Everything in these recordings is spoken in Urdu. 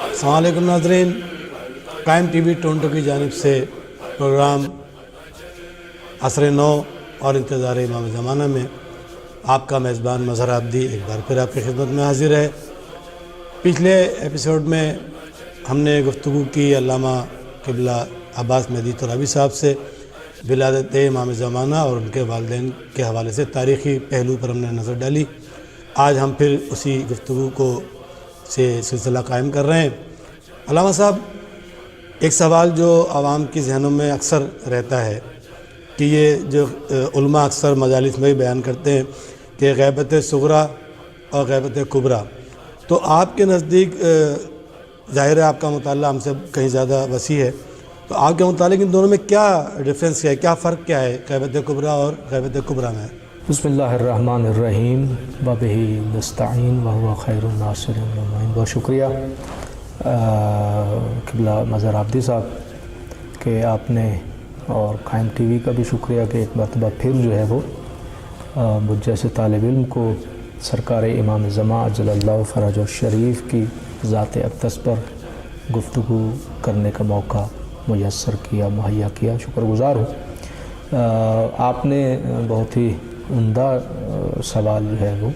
السلام علیکم ناظرین، قائم ٹی وی ٹورنٹو کی جانب سے پروگرام عصر نو اور انتظار امام زمانہ میں آپ کا میزبان مظہر عابدی ایک بار پھر آپ کی خدمت میں حاضر ہے۔ پچھلے ایپیسوڈ میں ہم نے گفتگو کی علامہ قبلہ عباس مہدی ترابی صاحب سے ولادت امام زمانہ اور ان کے والدین کے حوالے سے تاریخی پہلو پر ہم نے نظر ڈالی۔ آج ہم پھر اسی گفتگو کو سے سلسلہ قائم کر رہے ہیں۔ علامہ صاحب، ایک سوال جو عوام کی ذہنوں میں اکثر رہتا ہے کہ یہ جو علماء اکثر مجالس میں بھی بیان کرتے ہیں کہ غیبت صغریٰ اور غیبت کبریٰ، تو آپ کے نزدیک ظاہر ہے آپ کا مطالعہ ہم سے کہیں زیادہ وسیع ہے، تو آپ کے مطالعے ان دونوں میں کیا ڈفرینس ہے، کیا فرق کیا ہے غیبت کبریٰ اور غیبت کبریٰ میں؟ بسم اللہ الرحمن الرحیم وبہ نستعین وہو خیر الناصرین والمعین۔ بہت شکریہ قبلہ مظہر عابدی صاحب کہ آپ نے، اور قائم ٹی وی کا بھی شکریہ کہ ایک مرتبہ پھر جو ہے وہ مجھ جیسے طالب علم کو سرکار امام زمان عجل اللہ فرج الشریف کی ذات اقدس پر گفتگو کرنے کا موقع میسر کیا، مہیا کیا، شکر گزار ہوں۔ آپ نے بہت ہی عمدہ سوال جو ہے وہ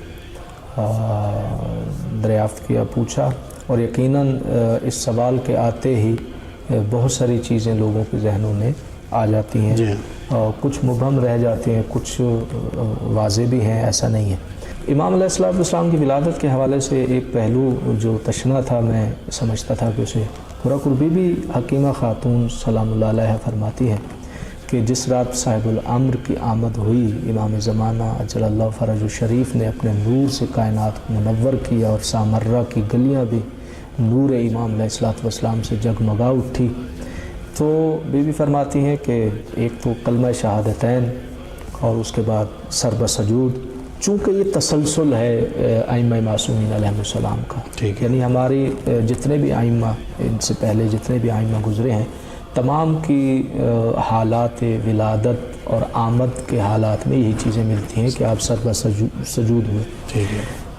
دریافت کیا، پوچھا، اور یقیناً اس سوال کے آتے ہی بہت ساری چیزیں لوگوں کے ذہنوں میں آ جاتی ہیں، کچھ مبہم رہ جاتے ہیں، کچھ واضح بھی ہیں، ایسا نہیں ہے۔ امام علیہ السلام کی ولادت کے حوالے سے ایک پہلو جو تشنہ تھا، میں سمجھتا تھا کہ اسے قرہ قربی بھی حکیمہ خاتون سلام اللہ علیہ فرماتی ہے کہ جس رات صاحب الامر کی آمد ہوئی، امام زمانہ عجل اللہ فرج الشریف نے اپنے نور سے کائنات کو منور کیا اور سامرہ کی گلیاں بھی نور امام علیہ السلام سے جگمگا اٹھی، تو بی بی فرماتی ہیں کہ ایک تو کلمہ شہادتین اور اس کے بعد سر بسجود، چونکہ یہ تسلسل ہے ائمہ معصومین علیہ السلام کا، یعنی ہماری جتنے بھی ائمہ، ان سے پہلے جتنے بھی ائمہ گزرے ہیں، تمام کی حالات ولادت اور آمد کے حالات میں یہی چیزیں ملتی ہیں کہ آپ سر بسجود ہوئے۔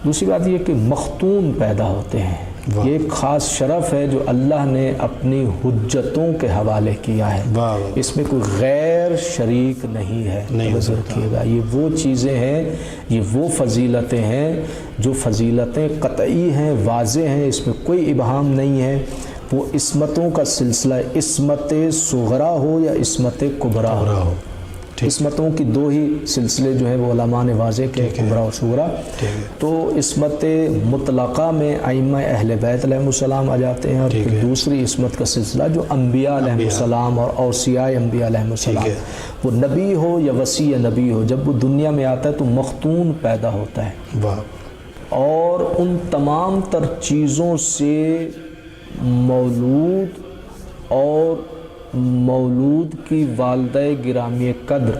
دوسری بات یہ کہ مختون پیدا ہوتے ہیں، یہ ایک خاص شرف ہے جو اللہ نے اپنی حجتوں کے حوالے کیا ہے، اس میں کوئی غیر شریک نہیں ہے۔ رکھیے گا، یہ وہ چیزیں ہیں، یہ وہ فضیلتیں ہیں جو فضیلتیں قطعی ہیں، واضح ہیں، اس میں کوئی ابہام نہیں ہے۔ وہ عصمتوں کا سلسلہ، عصمت صغریٰ ہو یا عصمت کبریٰ ہو، عصمتوں کی دو ہی سلسلے جو ہیں وہ علماء نے واضح کیا، کبریٰ اور صغریٰ۔ تو عصمت مطلقہ میں ائمہ اہل بیت علیہ السلام آ جاتے ہیں، اور دوسری عصمت کا سلسلہ جو انبیاء علیہ السلام اور اوصیاء انبیاء علیہ السلام، وہ نبی ہو یا وصی نبی ہو، جب وہ دنیا میں آتا ہے تو مختون پیدا ہوتا ہے، اور ان تمام تر چیزوں سے مولود اور مولود کی والدہ گرامی قدر،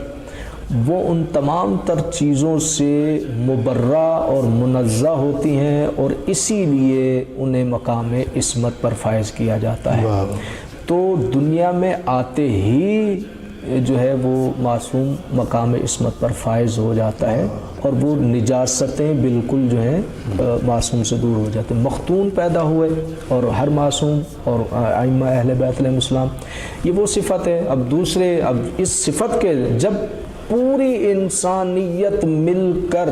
وہ ان تمام تر چیزوں سے مبرہ اور منزہ ہوتی ہیں، اور اسی لیے انہیں مقام عصمت پر فائز کیا جاتا ہے۔ تو دنیا میں آتے ہی جو ہے وہ معصوم مقام عصمت پر فائز ہو جاتا ہے، اور وہ نجاستیں بالکل جو ہیں معصوم سے دور ہو جاتے ہیں۔ مختون پیدا ہوئے، اور ہر معصوم اور ائمہ اہل بیت علیہ السلام، یہ وہ صفت ہے۔ اب اس صفت کے جب پوری انسانیت مل کر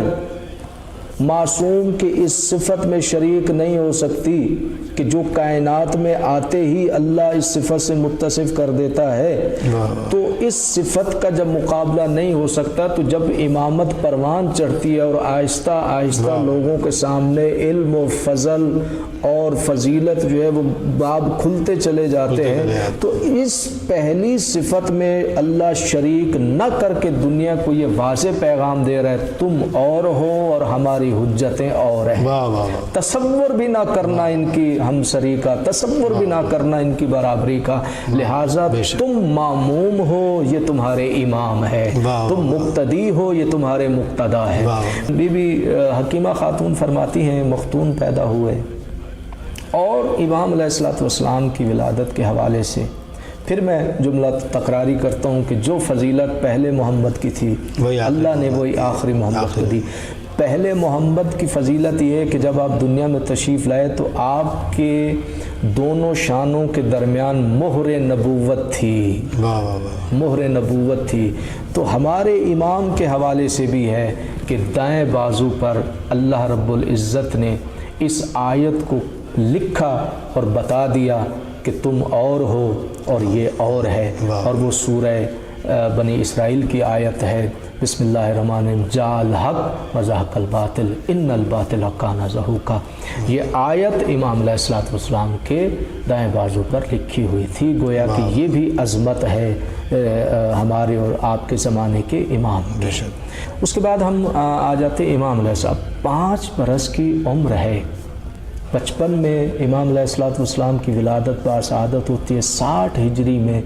معصوم کی اس صفت میں شریک نہیں ہو سکتی کہ جو کائنات میں آتے ہی اللہ اس صفت سے متصف کر دیتا ہے، تو اس صفت کا جب مقابلہ نہیں ہو سکتا، تو جب امامت پروان چڑھتی ہے اور آہستہ آہستہ لوگوں کے سامنے علم و فضل اور فضیلت جو ہے وہ باب کھلتے چلے جاتے ہیں، تو اس پہلی صفت میں اللہ شریک نہ کر کے دنیا کو یہ واضح پیغام دے رہا ہے، تم اور ہو اور ہماری حجتیں اور ہیں، تصور بھی نہ کرنا ان کی ہم سری کا، تصور بھی نہ کرنا ان کی برابری کا، لہٰذا تم ماموم ہو یہ تمہارے امام ہے، تم مقتدی ہو یہ تمہارے مقتدا ہے۔ بی بی حکیمہ خاتون فرماتی ہیں مختون پیدا ہوئے، اور امام علیہ السلام کی ولادت کے حوالے سے پھر میں جملہ تکراری کرتا ہوں کہ جو فضیلت پہلے محمد کی تھی اللہ نے وہی آخری محمد کو دی۔ پہلے محمد کی فضیلت یہ ہے کہ جب آپ دنیا میں تشریف لائے تو آپ کے دونوں شانوں کے درمیان مہر نبوت تھی، مہر نبوت تھی۔ تو ہمارے امام کے حوالے سے بھی ہے کہ دائیں بازو پر اللہ رب العزت نے اس آیت کو لکھا اور بتا دیا کہ تم اور ہو اور یہ اور ہے، اور وہ سورہ بنی اسرائیل کی آیت ہے، بسم اللہ الرحمن الرحیم، جاء الحق وزهق الباطل ان الباطل کان زہوقا۔ یہ آیت امام علیہ الصلوۃ والسلام کے دائیں بازو پر لکھی ہوئی تھی، گویا کہ یہ بھی عظمت ہے ہمارے اور آپ کے زمانے کے امام کی۔ اس کے بعد ہم آ جاتے امام علیہ السلام، 5 برس کی عمر ہے۔ 55 میں امام علیہ الصلوۃ والسلام کی ولادت باسعادت ہوتی ہے، 60 ہجری میں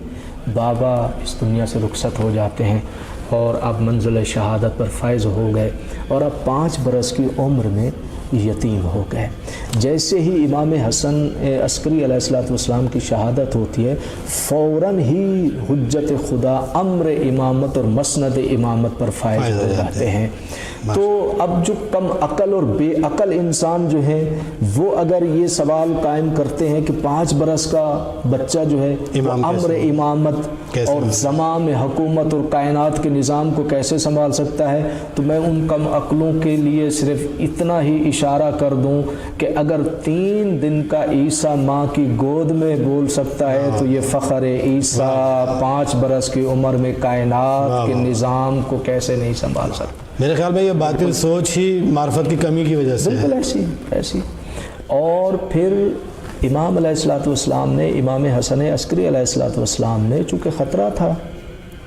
بابا اس دنیا سے رخصت ہو جاتے ہیں اور اب منزل شہادت پر فائز ہو گئے، اور اب 5 برس کی عمر میں یتیم ہو گئے۔ جیسے ہی امام حسن عسکری علیہ الصلوۃ والسلام کی شہادت ہوتی ہے، فوراً ہی حجت خدا امر امامت اور مسند امامت پر فائز ہو جاتے ہیں۔ تو اب جو کم عقل اور بے عقل انسان جو ہیں وہ اگر یہ سوال قائم کرتے ہیں کہ 5 برس کا بچہ جو ہے امر امامت اور زمام حکومت اور کائنات کے نظام کو کیسے سنبھال سکتا ہے، تو میں ان کم عقلوں کے لیے صرف اتنا ہی اشارہ کر دوں کہ اگر 3 دن کا عیسیٰ ماں کی گود میں بول سکتا ہے تو یہ فخر عیسیٰ 5 برس کی عمر میں کائنات کے نظام کو کیسے نہیں سنبھال سکتا۔ میرے خیال میں یہ باطل سوچ ہی معرفت کی کمی کی وجہ سے بالکل ایسی۔ اور پھر امام علیہ الصلوۃ والسلام نے، امام حسن عسکری علیہ الصلوۃ والسلام نے، چونکہ خطرہ تھا،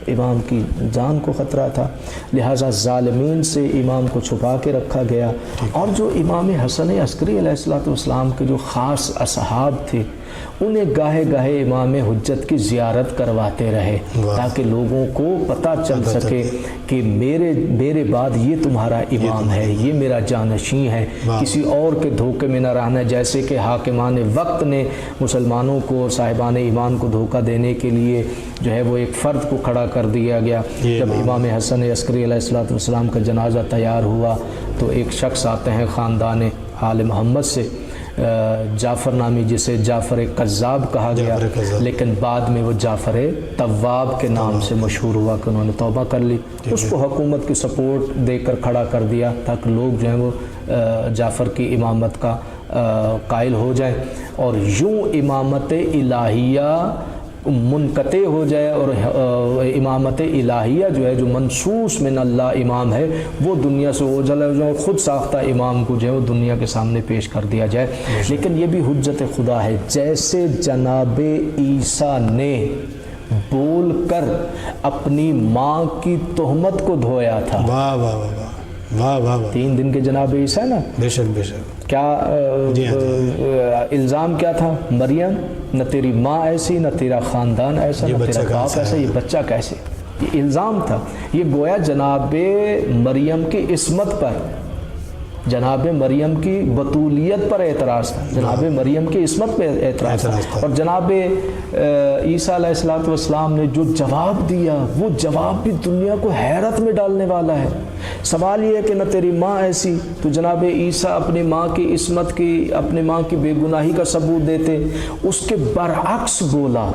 امام کی جان کو خطرہ تھا، لہٰذا ظالمین سے امام کو چھپا کے رکھا گیا۔ اور جو امام حسن عسکری علیہ الصلوۃ والسلام کے جو خاص اصحاب تھے، انہیں گاہے گاہے امام حجت کی زیارت کرواتے رہے تاکہ لوگوں کو پتہ چل سکے کہ میرے بعد یہ تمہارا امام ہے، یہ میرا جانشین ہے، کسی اور کے دھوکے میں نہ رہنا۔ جیسے کہ حاکمان وقت نے مسلمانوں کو، صاحبان ایمان کو دھوکہ دینے کے لیے جو ہے وہ ایک فرد کو کھڑا کر دیا گیا۔ جب امام حسن عسکری علیہ الصلوۃ والسلام کا جنازہ تیار ہوا تو ایک شخص آتے ہیں خاندان آل محمد سے، جعفر نامی، جسے جعفر قذاب کہا گیا، لیکن بعد میں وہ جعفر تواب کے نام سے مشہور ہوا کہ انہوں نے توبہ کر لی۔ اس کو حکومت کی سپورٹ دے کر کھڑا کر دیا تاکہ لوگ جو ہیں وہ جعفر کی امامت کا قائل ہو جائیں، اور یوں امامت الہیہ منقطع ہو جائے، اور امامت الہیہ جو ہے، جو منصوص من اللہ امام ہے، وہ دنیا سے اوجھل ہو جائے، اور خود ساختہ امام کو جو ہے وہ دنیا کے سامنے پیش کر دیا جائے۔ لیکن یہ بھی حجت خدا ہے، جیسے جناب عیسیٰ نے بول کر اپنی ماں کی تہمت کو دھویا تھا۔ واہ واہ واہ واہ واہ، 3 دن کے جناب عیسیٰ نا، بے شک بے شک، کیا الزام کیا تھا؟ مریم، نہ تیری ماں ایسی، نہ تیرا خاندان ایسا، نہ تیرا باپ ایسا، یہ بچہ کیسے؟ یہ الزام تھا۔ یہ گویا جناب مریم کی عصمت پر، جناب مریم کی بطولیت پر اعتراض تھا، جناب مریم کی عصمت پہ اعتراض تھا۔ اور جناب عیسیٰ علیہ الصلوۃ والسلام نے جو جواب دیا، وہ جواب بھی دنیا کو حیرت میں ڈالنے والا ہے۔ سوال یہ ہے کہ نہ تیری ماں ایسی، تو جناب عیسیٰ اپنی ماں کی عصمت کی، اپنی ماں کی بے گناہی کا ثبوت دیتے، اس کے برعکس بولا۔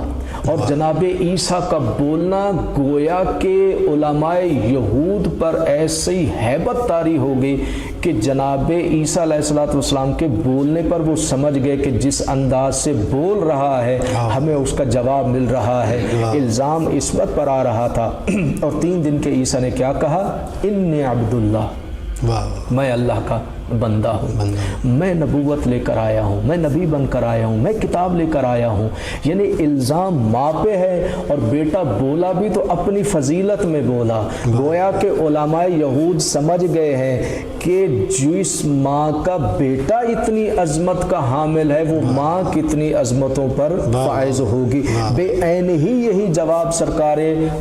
اور جناب عیسیٰ کا بولنا گویا کہ علماء یہود پر ایسی ہیبت طاری ہو گئی کہ جناب عیسیٰ علیہ الصلوۃ والسلام کے بولنے پر وہ سمجھ گئے کہ جس انداز سے بول رہا ہے ہمیں اس کا جواب مل رہا ہے، الزام عصمت پر آ رہا تھا۔ اور 3 دن کے عیسیٰ نے کیا کہا؟ انی عبداللہ، میں اللہ کا بندہ ہوں، میں نبوت لے کر آیا ہوں، میں نبی بن کر آیا ہوں، میں کتاب لے کر آیا ہوں۔ یعنی الزام ماں پہ ہے، اور بیٹا بولا بھی تو اپنی فضیلت میں بولا۔ گویا کہ علماء یہود سمجھ گئے ہیں کہ جس ماں کا بیٹا اتنی عظمت کا حامل ہے، وہ ماں کتنی عظمتوں پر فائز ہوگی۔ بے عین ہی یہی جواب سرکار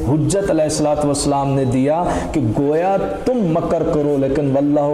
حجت علیہ الصلوۃ والسلام نے دیا کہ گویا تم مکر کرو لیکن واللہ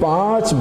5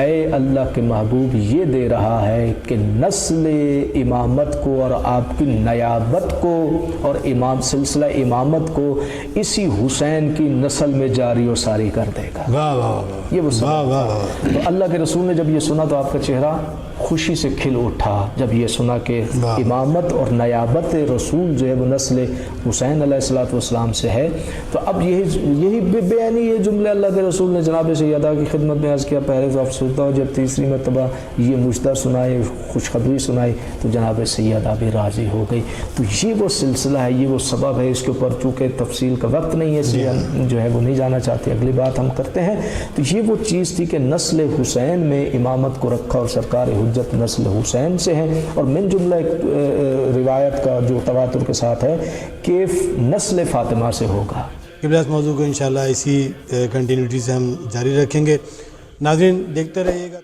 اے اللہ کے محبوب یہ دے رہا ہے کہ نسل امامت کو اور آپ کی نیابت کو اور سلسلہ امامت کو اسی حسین کی نسل میں جاری و ساری کر دے گا. واہ واہ واہ یہ وہ واہ واہ واہ. تو اللہ کے رسول نے جب یہ سنا تو آپ کا چہرہ خوشی سے کھل اٹھا جب یہ سنا کہ امامت اور نیابت رسول جو ہے وہ نسل حسین علیہ الصلوۃ والسلام سے ہے. تو اب یہی بے عینی یہ جملے اللہ کے رسول نے جناب سیدہ کی خدمت میں عرض کیا. پہلے تو افسردہ ہو جب تیسری مرتبہ یہ مجدہ سنائے خوشخبری سنائی تو جناب سیدہ بھی راضی ہو گئی. تو یہ وہ سلسلہ ہے, یہ وہ سبب ہے. اس کے اوپر چونکہ تفصیل کا وقت نہیں ہے اس لیے ہم جو ہے وہ نہیں جانا چاہتے, اگلی بات ہم کرتے ہیں. تو یہ وہ چیز تھی کہ نسل حسین میں امامت کو رکھا اور سرکار حجت نسل حسین سے ہے. اور من جملہ روایت کا جو تواتر کے ساتھ ہے کہ نسل فاطمہ سے ہوگا. قبلہ اس موضوع کو انشاءاللہ اسی کنٹینیوٹی سے ہم جاری رکھیں گے. ناظرین دیکھتے رہیے گا.